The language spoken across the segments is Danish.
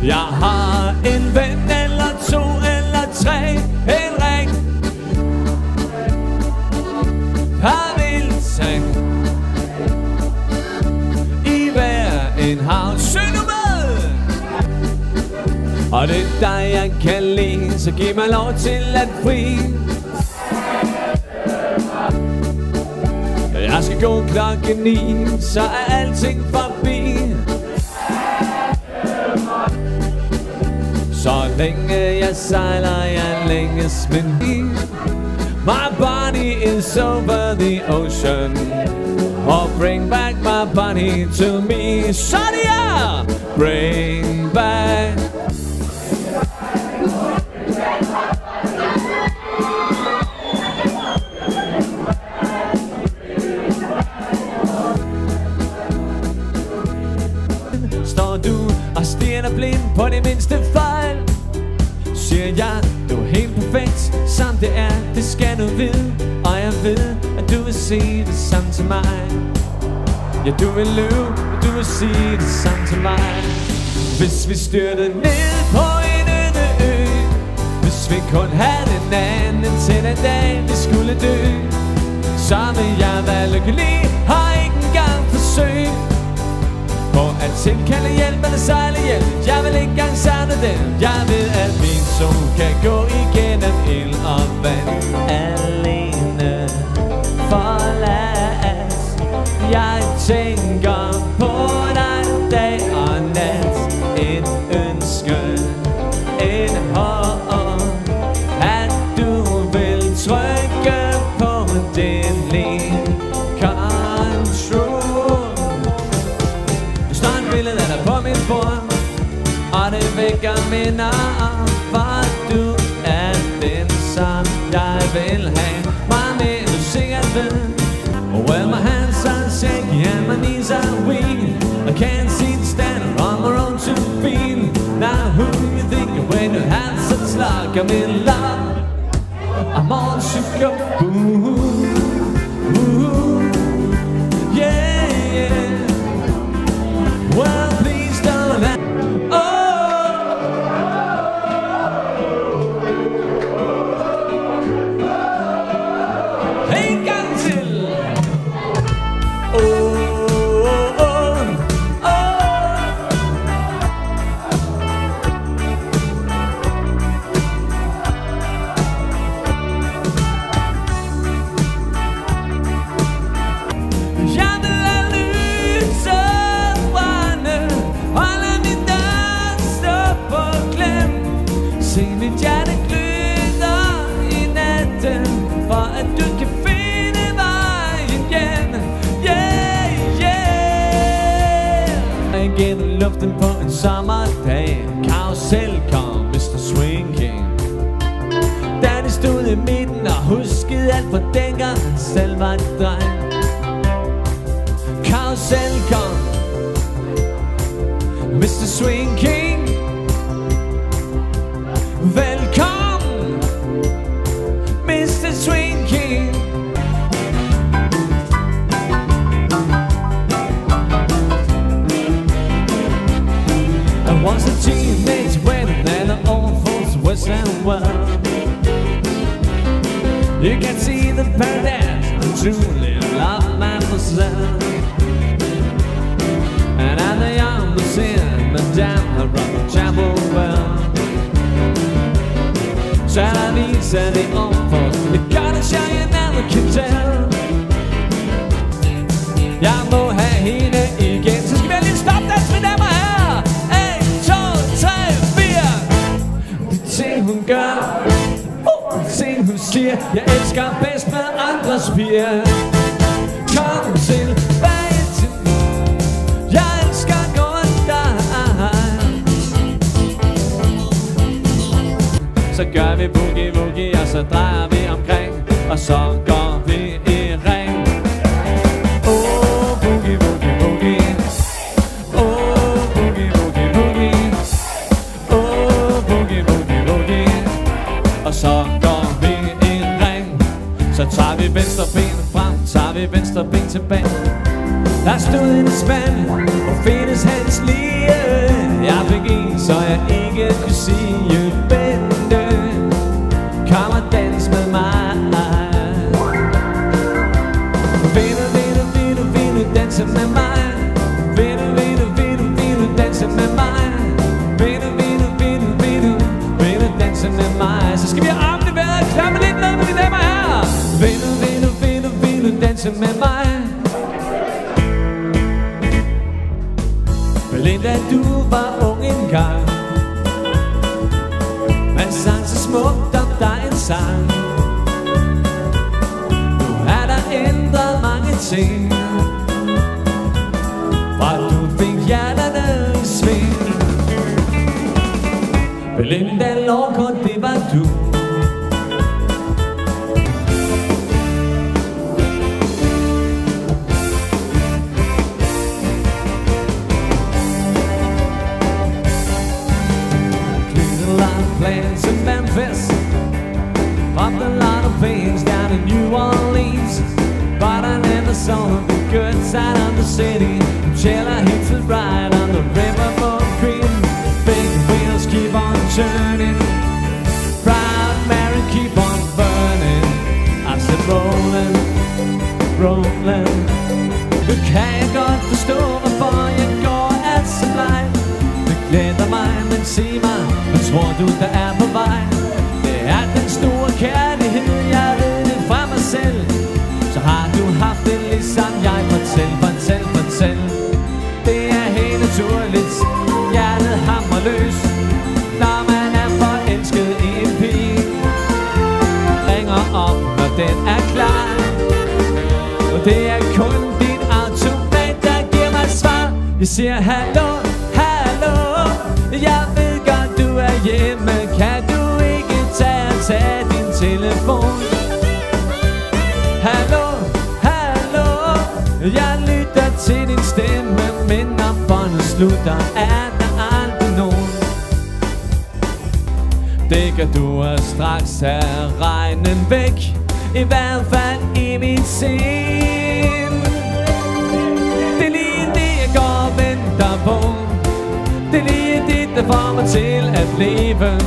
Jeg har en ven eller to eller tre, en ring har vil tage i hver en havn. Syng nu med! Og det er dig jeg kan lide, så giv mig lov til at fri. Jeg skal gå 9:00, så er alting forbi. Så længe jeg sejler, jeg længes min bil. My body is over the ocean. Oh, bring back my body to me. Så det er! Bring back. Står du og stirrer blind på det mindste fejl, siger jeg, du er helt perfekt, som det er, det skal du vide. Og jeg ved, at du vil sige det samme til mig. Ja, du vil løbe, og du vil sige det samme til mig. Hvis vi styrtede ned på en øde ø, hvis vi kun havde en anden til den dag, vi skulle dø, så vil jeg være lykkelig, har ikke engang forsøgt på at tilkalde hjælp eller sejle hjælp. Jeg vil ikke engang savne den. Jeg ved at min sol kan gå igennem ild og vand. Alene forladt, jeg tænker på dig dag og nat. Et ønske, et håb, at du vil trykke på din liv. På mit bord, og det vækker minder om, for du er den som jeg vil have. Meget mere du sikkert ved. Well, my hands are shaky and my knees are weak. I can't seem to stand on my own 2 feet. Now who you think when your hands are like I'm in love? I'm on sugar, ooh, yeah, yeah. Well, please don't let en gang til. Se mit hjerte gløder i natten, for at du kan finde vejen hjem. Yeah, yeah. Gennem luften på en sommerdag, karusel kom Mr. Swing King. Da de stod i midten og huskede alt for dengang han selv var en dreng. Karusel kom Mr. Swing King. Velkommen, Mr. Swing King. I was a teenage wedding and the old folks western world. You can see the paradise I truly love mademoiselle. And I'm the young Lucille, Madame, her brother Chapel well. Så der viser det omfors, det gør det sjovt, jeg never can tell. Jeg må have hende igen, så skal vi lige stoppe dans, mine damer og herrer. 1, 2, 3, 4. De ting hun gør, de ting hun siger, jeg elsker bedst med andres piger. Kom tilbage til mig, jeg elsker kun dig. Så gør vi boogie woogie, og så drejer vi omkring, og så går vi i ring. Oh, boogie woogie woogie. Oh, boogie woogie woogie. Oh, boogie woogie woogie. Og så går vi i ring. Så tager vi venstre ben frem, tager vi venstre ben tilbage. Der stod en spand, hvor findes hans lige. Jeg fik is så jeg ikke kunne sige vente. Kom og dans med mig. Vil du danse med mig? Vil du danse med mig? Vil du danse med mig? Så skal vi have armene vejret og klappe lidt ned med de damer her. Vil du danse med mig? Belinda, du var ung engang. Man sang så smukt om dig en sang. Nu er der ændret mange ting, fra du fik hjerterne i sving. Belinda Lovgaard, det var du. Plans in Memphis, popped a lot of pains down in New Orleans, but I never saw the good side of the city till I hit the ride on the riverboat cream. Big wheels keep on turning, proud Mary keep on burning. I said rolling, rolling. Du kan jeg godt forstå, hvorfor jeg går af så bleg. Det glæder mig, men sig mig, hvad tror du, der er på vej? Det er den store kærlighed, jeg ved det fra mig selv. Så har du haft det ligesom jeg. Fortæl. Det er helt naturligt, hjertet hamrer løs, når man er forelsket i en pige. Ringer op, når den er klar, og det er kun din automat, der giver mig svar. Jeg siger hallo, jeg ved godt du er hjemme. Kan du ikke tage din telefon? Hallo, jeg lytter til din stemme, men når båndet slutter, er der aldrig nogen. Det kan du straks have regnen væk, i hvert fald i mit sind. Det er lige det, jeg går og venter på. Det er lige det, der får mig til at leve.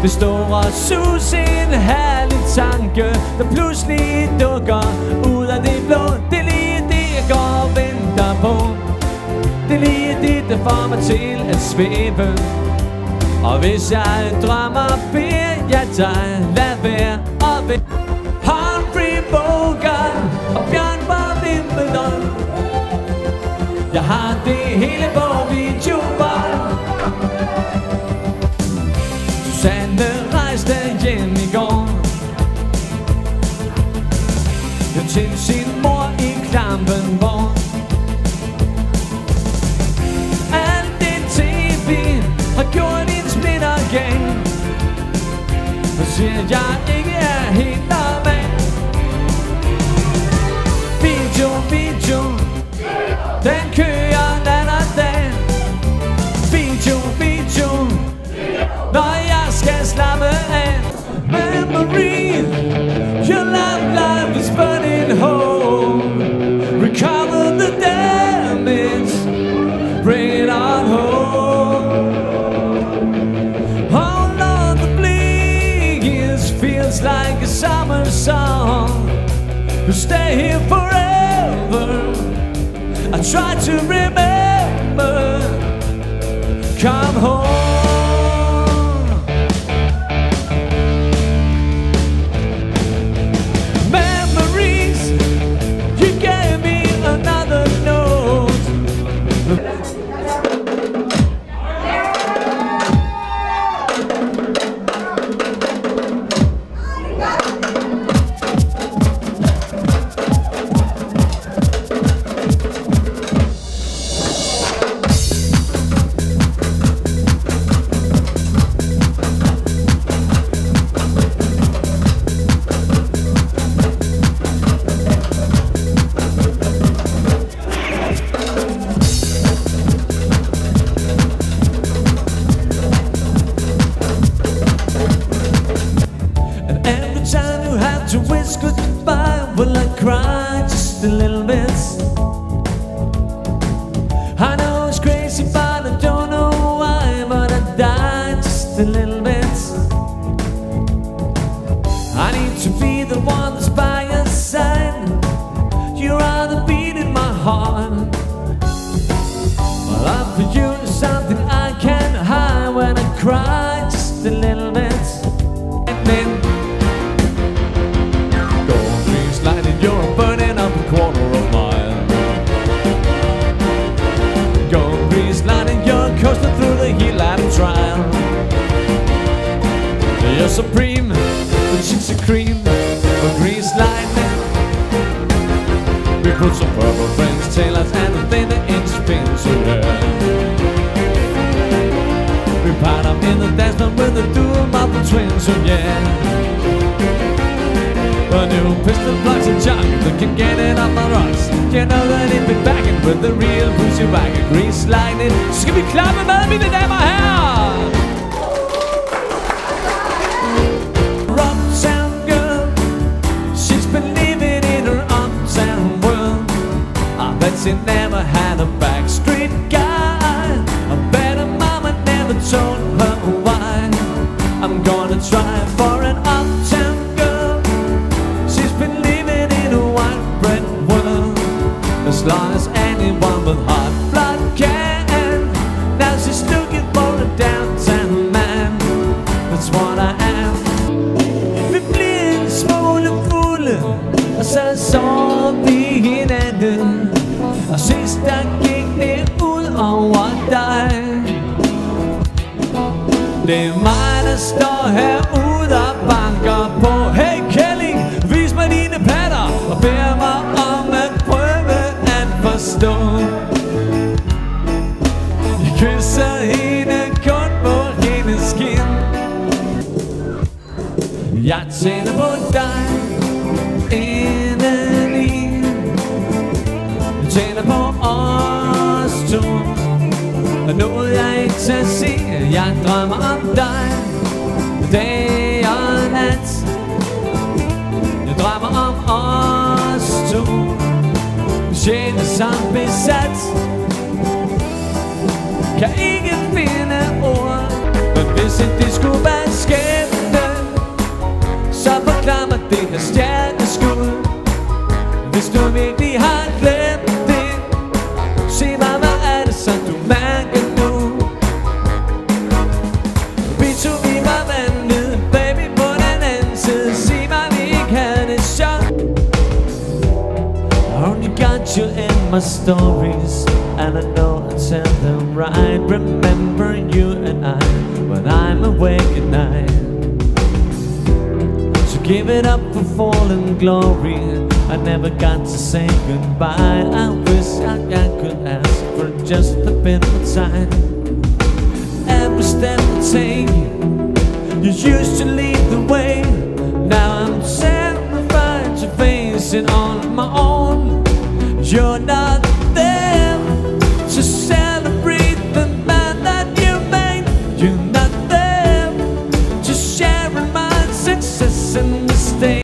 Det store sus, en herlig tanke, der pludselig dukker ud af det blå. Det er lige det, jeg går og venter på. Det er lige det, der får mig til at svæve. Og hvis jeg drømmer, beder jeg dig, lad være og vente. Humphrey Bogart og Bjørn fra Wimbledon. Jeg har det hele på videobånd. Susanne rejste hjem i går til sin mor i Klampenborg. Alt det tv har gjort hendes minder gang, og siger jeg ikke er helt normal. Video, den kører nat og dag. Video, når jeg skal slappe af. Memory, your life is burning home. Recover the damage, bring it on home. All of the bleeds feels like a summer song. You stay here forever, I try to remember. Come home. Memories, you gave me another note. To wish goodbye, will I cry just a little bit? I know it's crazy, but I don't know why. But just a little bit. I need to be the one that's by your side. You are the beat in my heart. My love for you is something I can't hide. When I cry just a little bit, and then go on, please, lighting, you're burning up a quarter of a mile. Go on, please, lighting, you're coasting through the heel lap trial. You're supreme, the cheeks are cream, a grease lightning. We put some purple French tailors and a thin inch pins in there. We piled up in the dance floor with the dual mouth twins, oh yeah. A new pistol plugs and junk, looking get it off my rocks. You know that it be backing with the real pussy wagon, grease lightning. Så skal vi klappe med, mine damer og herrer. Uptown girl, she's been living in her uptown world. I bet she never had a backstreet guy. I bet her mama never told her why. I'm gonna try for an uptown girl. She's been living in a white bread world, as long as anyone with hot blood can. Now she's looking for a downtown man. That's what I am. Vi blev en smule fulde, og så sov vi hinanden. Og sidst der gik det ud over dig. Det er mig, der står herude og banker på. Hey Kelly, vis mig dine patter og beder mig om at prøve at forstå. Jeg kysser hende kun på hendes kind. Jeg tænder på dig indeni. Jeg tænder på os to. Og noget jeg ikke skal sige. Jeg drømmer om dig dag og nat. Jeg drømmer om os to. Sjælen som besat. Kan ikke finde ord. Men hvis det skulle være skæbne, så forklar mig det her stjerneskud. Hvis du virkelig har glemt det, sig mig, hvad er det, som du mærker nu? Vi to, vi var vandet, baby, på den anden side. Sig mig, vi ikke havde det sjovt. I only got you in my stories, and I know I tell them right. Remember you and I, when I'm awake at night. So give it up for fallen glory. I never got to say goodbye. I wish I could ask for just a bit of time. Every step I take, you used to lead the way. Now I'm terrified to face it on my own. You're not